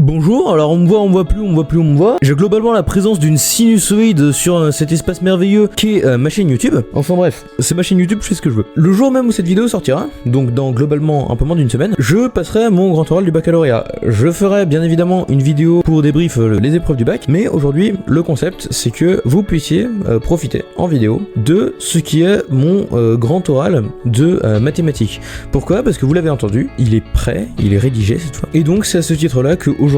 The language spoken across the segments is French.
Bonjour, alors on me voit plus. J'ai globalement la présence d'une sinusoïde sur cet espace merveilleux qui est ma chaîne YouTube. Enfin bref, c'est ma chaîne YouTube, je fais ce que je veux. Le jour même où cette vidéo sortira, donc dans globalement un peu moins d'une semaine, je passerai mon grand oral du baccalauréat. Je ferai bien évidemment une vidéo pour débrief les épreuves du bac, mais aujourd'hui le concept c'est que vous puissiez profiter en vidéo de ce qui est mon grand oral de mathématiques. Pourquoi? Parce que vous l'avez entendu, il est prêt, il est rédigé cette fois. Et donc c'est à ce titre là que aujourd'hui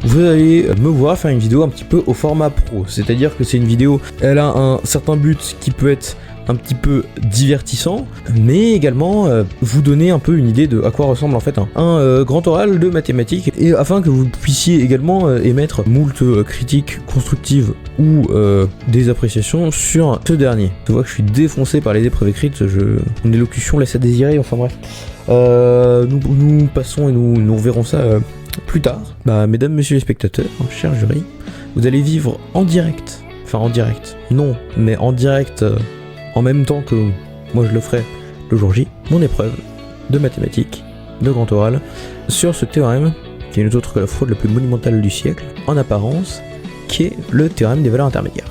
vous allez me voir faire une vidéo un petit peu au format pro, c'est-à-dire que c'est une vidéo, elle a un certain but qui peut être un petit peu divertissant, mais également vous donner un peu une idée de à quoi ressemble en fait un grand oral de mathématiques, et afin que vous puissiez également émettre moult critiques constructives ou des appréciations sur ce dernier. Je vois que je suis défoncé par les épreuves écrites, mon élocution laisse à désirer, enfin bref. Nous passons et nous verrons ça plus tard. Mesdames, messieurs les spectateurs, chers jury, vous allez vivre en direct, non, mais en direct en même temps que moi je le ferai le jour J, mon épreuve de mathématiques, de grand oral, sur ce théorème, qui n'est autre que la fraude la plus monumentale du siècle, en apparence, qui est le théorème des valeurs intermédiaires.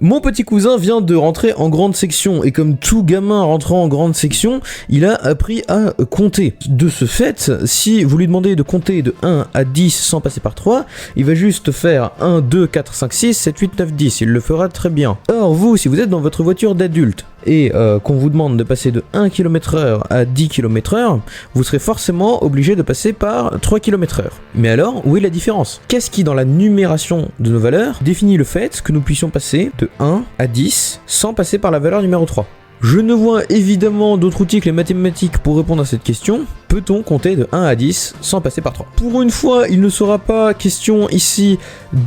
Mon petit cousin vient de rentrer en grande section, et comme tout gamin rentrant en grande section, il a appris à compter. De ce fait, si vous lui demandez de compter de 1 à 10 sans passer par 3, il va juste faire 1, 2, 4, 5, 6, 7, 8, 9, 10, il le fera très bien. Or vous, si vous êtes dans votre voiture d'adulte, et qu'on vous demande de passer de 1 km/h à 10 km/h, vous serez forcément obligé de passer par 3 km/h. Mais alors, où est la différence? Qu'est-ce qui, dans la numération de nos valeurs, définit le fait que nous puissions passer de 1 à 10 sans passer par la valeur numéro 3? Je ne vois évidemment d'autres outils que les mathématiques pour répondre à cette question. Peut-on compter de 1 à 10 sans passer par 3? Pour une fois, il ne sera pas question ici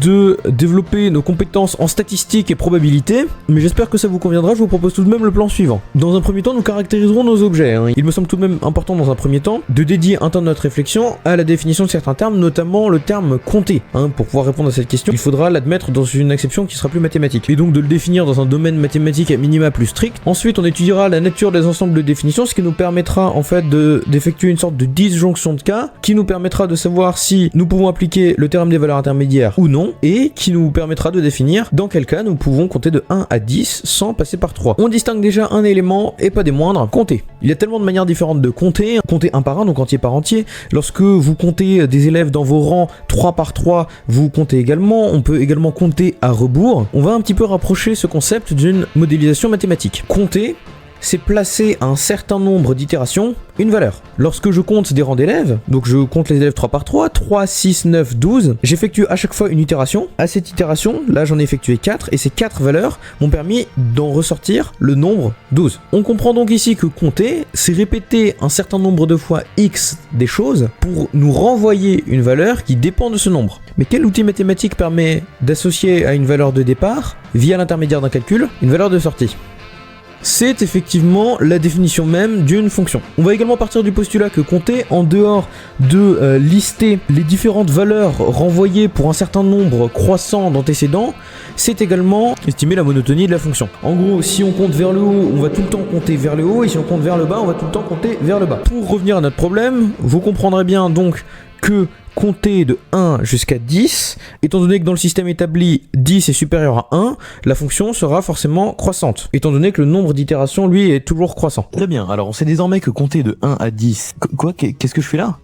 de développer nos compétences en statistiques et probabilité, mais j'espère que ça vous conviendra. Je vous propose tout de même le plan suivant. Dans un premier temps, nous caractériserons nos objets. Il me semble tout de même important dans un premier temps de dédier un temps de notre réflexion à la définition de certains termes, notamment le terme compter. Pour pouvoir répondre à cette question, il faudra l'admettre dans une acception qui sera plus mathématique, et donc de le définir dans un domaine mathématique à minima plus strict. Ensuite, on étudiera la nature des ensembles de définitions, ce qui nous permettra en fait d'effectuer une sorte de disjonction de cas, qui nous permettra de savoir si nous pouvons appliquer le théorème des valeurs intermédiaires ou non, et qui nous permettra de définir dans quel cas nous pouvons compter de 1 à 10 sans passer par 3. On distingue déjà un élément, et pas des moindres, compter. Il y a tellement de manières différentes de compter un par un, donc entier par entier. Lorsque vous comptez des élèves dans vos rangs 3 par 3, vous comptez également. On peut également compter à rebours. On va un petit peu rapprocher ce concept d'une modélisation mathématique. Compter, c'est placer à un certain nombre d'itérations une valeur. Lorsque je compte des rangs d'élèves, donc je compte les élèves 3 par 3, 3, 6, 9, 12, j'effectue à chaque fois une itération. À cette itération, là j'en ai effectué 4, et ces 4 valeurs m'ont permis d'en ressortir le nombre 12. On comprend donc ici que compter, c'est répéter un certain nombre de fois x des choses pour nous renvoyer une valeur qui dépend de ce nombre. Mais quel outil mathématique permet d'associer à une valeur de départ, via l'intermédiaire d'un calcul, une valeur de sortie? C'est effectivement la définition même d'une fonction. On va également partir du postulat que compter, en dehors de lister les différentes valeurs renvoyées pour un certain nombre croissant d'antécédents, c'est également estimer la monotonie de la fonction. En gros, si on compte vers le haut, on va tout le temps compter vers le haut, et si on compte vers le bas, on va tout le temps compter vers le bas. Pour revenir à notre problème, vous comprendrez bien donc que compter de 1 jusqu'à 10, étant donné que dans le système établi 10 est supérieur à 1, la fonction sera forcément croissante, étant donné que le nombre d'itérations lui est toujours croissant. Très bien, alors on sait désormais que compter de 1 à 10... Quoi? Qu'est-ce que je fais là?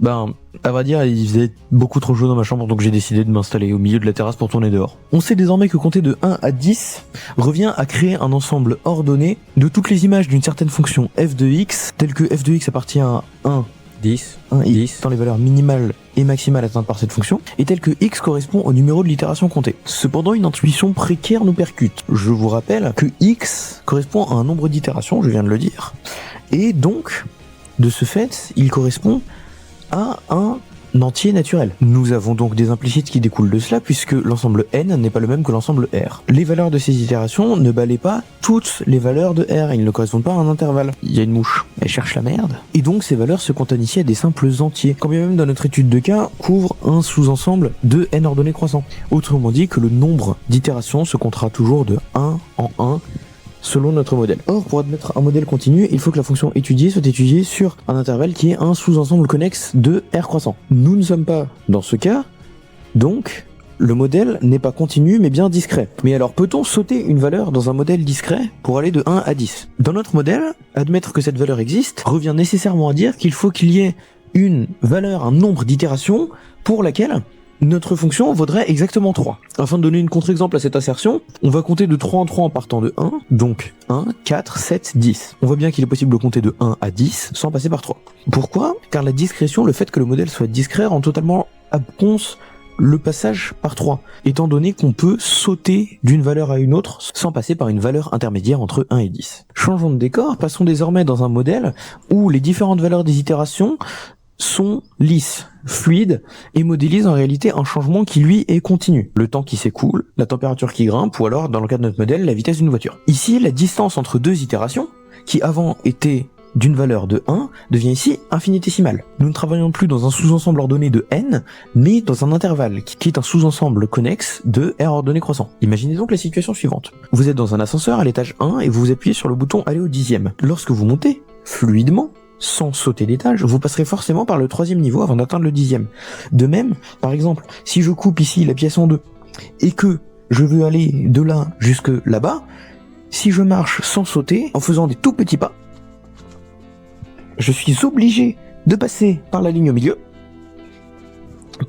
À vrai dire, il faisait beaucoup trop chaud dans ma chambre, donc j'ai décidé de m'installer au milieu de la terrasse pour tourner dehors. On sait désormais que compter de 1 à 10 revient à créer un ensemble ordonné de toutes les images d'une certaine fonction f de x, telle que f de x appartient à 1, 10, 1 et 10 dans les valeurs minimales et maximales atteintes par cette fonction, et tel que x correspond au numéro de l'itération comptée. Cependant, une intuition précaire nous percute. Je vous rappelle que x correspond à un nombre d'itérations, je viens de le dire, et donc, de ce fait, il correspond à un entier naturel. Nous avons donc des implicites qui découlent de cela, puisque l'ensemble n n'est pas le même que l'ensemble R. Les valeurs de ces itérations ne balaient pas toutes les valeurs de R, ils ne correspondent pas à un intervalle. Il y a une mouche, elle cherche la merde. Et donc ces valeurs se cantonent ici à des simples entiers, quand bien même dans notre étude de cas, couvre un sous-ensemble de n ordonné croissant. Autrement dit que le nombre d'itérations se comptera toujours de 1 en 1 selon notre modèle. Or, pour admettre un modèle continu, il faut que la fonction étudiée soit étudiée sur un intervalle qui est un sous-ensemble connexe de R croissant. Nous ne sommes pas dans ce cas, donc le modèle n'est pas continu mais bien discret. Mais alors peut-on sauter une valeur dans un modèle discret pour aller de 1 à 10 ? Dans notre modèle, admettre que cette valeur existe revient nécessairement à dire qu'il faut qu'il y ait une valeur, un nombre d'itérations pour laquelle notre fonction vaudrait exactement 3. Afin de donner une contre-exemple à cette assertion, on va compter de 3 en 3 en partant de 1, donc 1, 4, 7, 10. On voit bien qu'il est possible de compter de 1 à 10 sans passer par 3. Pourquoi ? Car la discrétion, le fait que le modèle soit discret, rend totalement absence le passage par 3, étant donné qu'on peut sauter d'une valeur à une autre sans passer par une valeur intermédiaire entre 1 et 10. Changeons de décor, passons désormais dans un modèle où les différentes valeurs des itérations sont lisses, fluides, et modélisent en réalité un changement qui lui est continu. Le temps qui s'écoule, la température qui grimpe, ou alors, dans le cas de notre modèle, la vitesse d'une voiture. Ici, la distance entre deux itérations, qui avant était d'une valeur de 1, devient ici infinitésimale. Nous ne travaillons plus dans un sous-ensemble ordonné de n, mais dans un intervalle qui est un sous-ensemble connexe de R ordonné croissant. Imaginez donc la situation suivante. Vous êtes dans un ascenseur à l'étage 1 et vous vous appuyez sur le bouton aller au 10e. Lorsque vous montez, fluidement, sans sauter d'étage, vous passerez forcément par le 3e niveau avant d'atteindre le 10e. De même, par exemple, si je coupe ici la pièce en deux, et que je veux aller de là jusque là-bas, si je marche sans sauter, en faisant des tout petits pas, je suis obligé de passer par la ligne au milieu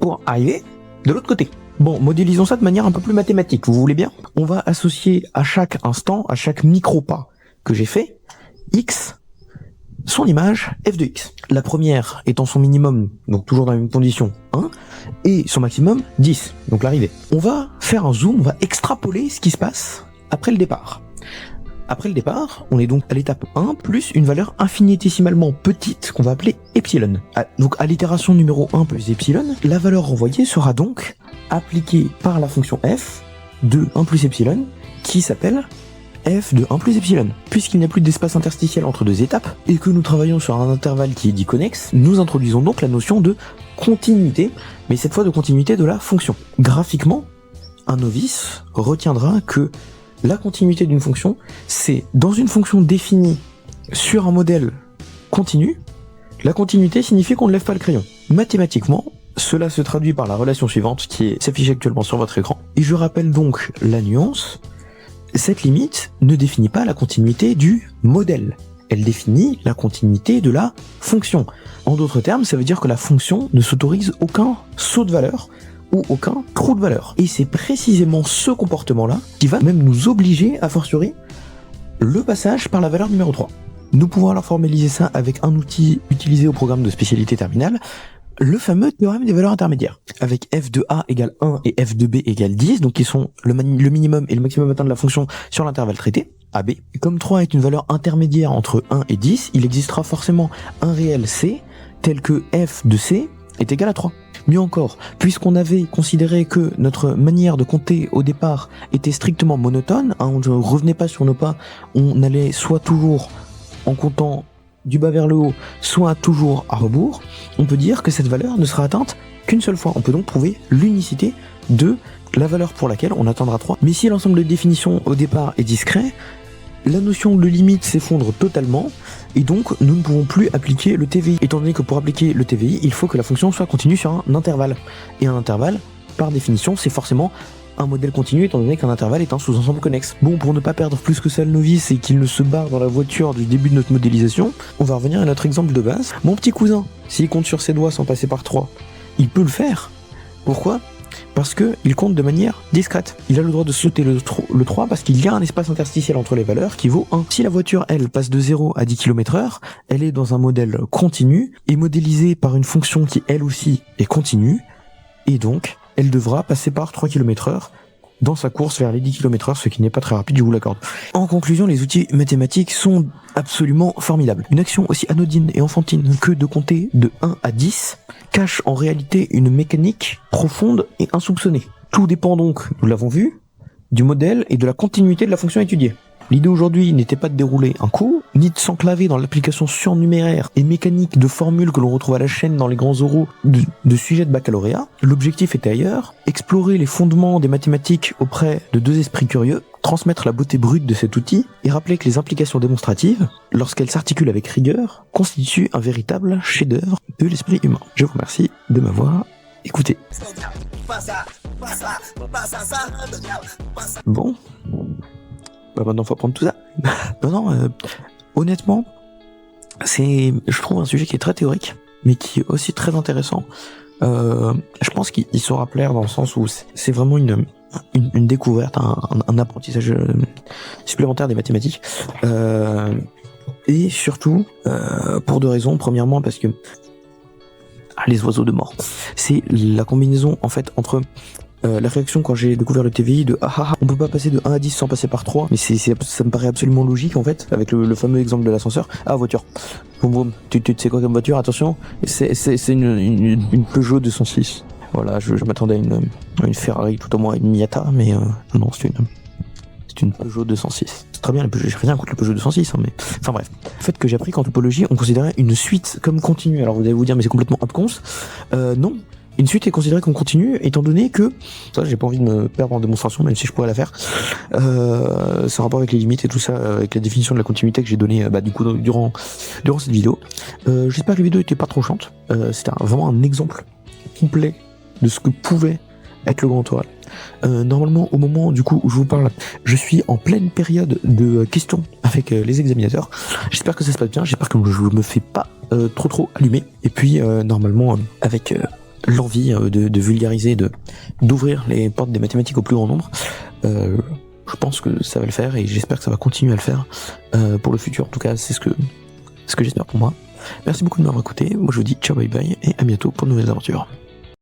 pour arriver de l'autre côté. Bon, modélisons ça de manière un peu plus mathématique, vous voulez bien ? On va associer à chaque instant, à chaque micro-pas que j'ai fait, x, son image, f de x. La première étant son minimum, donc toujours dans la même condition, 1, et son maximum, 10, donc l'arrivée. On va faire un zoom, on va extrapoler ce qui se passe après le départ. Après le départ, on est donc à l'étape 1 plus une valeur infinitésimalement petite qu'on va appeler epsilon. Donc à l'itération numéro 1 plus epsilon, la valeur renvoyée sera donc appliquée par la fonction f de 1 plus epsilon qui s'appelle f de 1 plus epsilon. Puisqu'il n'y a plus d'espace interstitiel entre deux étapes et que nous travaillons sur un intervalle qui est dit connexe, nous introduisons donc la notion de continuité, mais cette fois de continuité de la fonction. Graphiquement, un novice retiendra que la continuité d'une fonction, c'est dans une fonction définie sur un modèle continu, la continuité signifie qu'on ne lève pas le crayon. Mathématiquement, cela se traduit par la relation suivante qui s'affiche actuellement sur votre écran. Et je rappelle donc la nuance, cette limite ne définit pas la continuité du modèle, elle définit la continuité de la fonction. En d'autres termes, ça veut dire que la fonction ne s'autorise aucun saut de valeur, ou aucun trou de valeur. Et c'est précisément ce comportement-là qui va même nous obliger, a fortiori, le passage par la valeur numéro 3. Nous pouvons alors formaliser ça avec un outil utilisé au programme de spécialité terminale, le fameux théorème des valeurs intermédiaires, avec f de a égale 1 et f de b égale 10, donc qui sont le minimum et le maximum atteint de la fonction sur l'intervalle traité, AB. Comme 3 est une valeur intermédiaire entre 1 et 10, il existera forcément un réel c, tel que f de c est égal à 3. Mieux encore, puisqu'on avait considéré que notre manière de compter au départ était strictement monotone, on ne revenait pas sur nos pas, on allait soit toujours en comptant du bas vers le haut, soit toujours à rebours, on peut dire que cette valeur ne sera atteinte qu'une seule fois. On peut donc trouver l'unicité de la valeur pour laquelle on atteindra 3. Mais si l'ensemble de définitions au départ est discret, la notion de limite s'effondre totalement, et donc nous ne pouvons plus appliquer le TVI, étant donné que pour appliquer le TVI, il faut que la fonction soit continue sur un intervalle. Et un intervalle, par définition, c'est forcément un modèle continu, étant donné qu'un intervalle est un sous-ensemble connexe. Bon, pour ne pas perdre plus que ça le novice et qu'il ne se barre dans la voiture du début de notre modélisation, on va revenir à notre exemple de base. Mon petit cousin, s'il compte sur ses doigts sans passer par 3, il peut le faire. Pourquoi ? Parce qu'il compte de manière discrète. Il a le droit de sauter le 3 parce qu'il y a un espace interstitiel entre les valeurs qui vaut 1. Si la voiture, elle, passe de 0 à 10 km/h, elle est dans un modèle continu et modélisée par une fonction qui, elle aussi, est continue, et donc, elle devra passer par 3 km/h dans sa course vers les 10 km/h, ce qui n'est pas très rapide, je vous l'accorde. En conclusion, les outils mathématiques sont absolument formidables. Une action aussi anodine et enfantine que de compter de 1 à 10 cache en réalité une mécanique profonde et insoupçonnée. Tout dépend donc, nous l'avons vu, du modèle et de la continuité de la fonction étudiée. L'idée aujourd'hui n'était pas de dérouler un cours, ni de s'enclaver dans l'application surnuméraire et mécanique de formules que l'on retrouve à la chaîne dans les grands oraux de sujets de baccalauréat. L'objectif était ailleurs, explorer les fondements des mathématiques auprès de deux esprits curieux transmettre la beauté brute de cet outil et rappeler que les implications démonstratives, lorsqu'elles s'articulent avec rigueur, constituent un véritable chef-d'œuvre de l'esprit humain. Je vous remercie de m'avoir écouté. Bon, bah maintenant faut prendre tout ça. Honnêtement, je trouve un sujet qui est très théorique, mais qui est aussi très intéressant. Je pense qu'il saura plaire dans le sens où c'est vraiment une découverte, un apprentissage supplémentaire des mathématiques. Et surtout, pour deux raisons. Premièrement, parce que les oiseaux de mort, c'est la combinaison en fait entre la réaction quand j'ai découvert le TVI de on peut pas passer de 1 à 10 sans passer par 3, mais ça me paraît absolument logique en fait, avec le fameux exemple de l'ascenseur. Voiture. Boum boum, tu sais quoi comme voiture, attention, c'est une Peugeot 206. Voilà, je m'attendais à une Ferrari, tout au moins une Miata, mais non, c'est une Peugeot 206. C'est très bien, j'ai rien contre la Peugeot 206, mais... Enfin bref. Le fait que j'ai appris qu'en topologie, on considérait une suite comme continue. Alors vous allez vous dire, mais c'est complètement abcons. Non. Une suite est considérée comme continue, étant donné que... Ça, j'ai pas envie de me perdre en démonstration, même si je pourrais la faire. C'est en rapport avec les limites et tout ça, avec la définition de la continuité que j'ai donnée du coup, durant cette vidéo. J'espère que la vidéo était pas trop chiante. C'était vraiment un exemple complet de ce que pouvait être le grand oral. Normalement, au moment du coup où je vous parle, je suis en pleine période de questions avec les examinateurs. J'espère que ça se passe bien, j'espère que je me fais pas trop allumer. Et puis normalement avec l'envie de vulgariser, d'ouvrir les portes des mathématiques au plus grand nombre, je pense que ça va le faire et j'espère que ça va continuer à le faire pour le futur. En tout cas, c'est ce que j'espère pour moi. Merci beaucoup de m'avoir écouté. Moi je vous dis ciao bye bye et à bientôt pour de nouvelles aventures.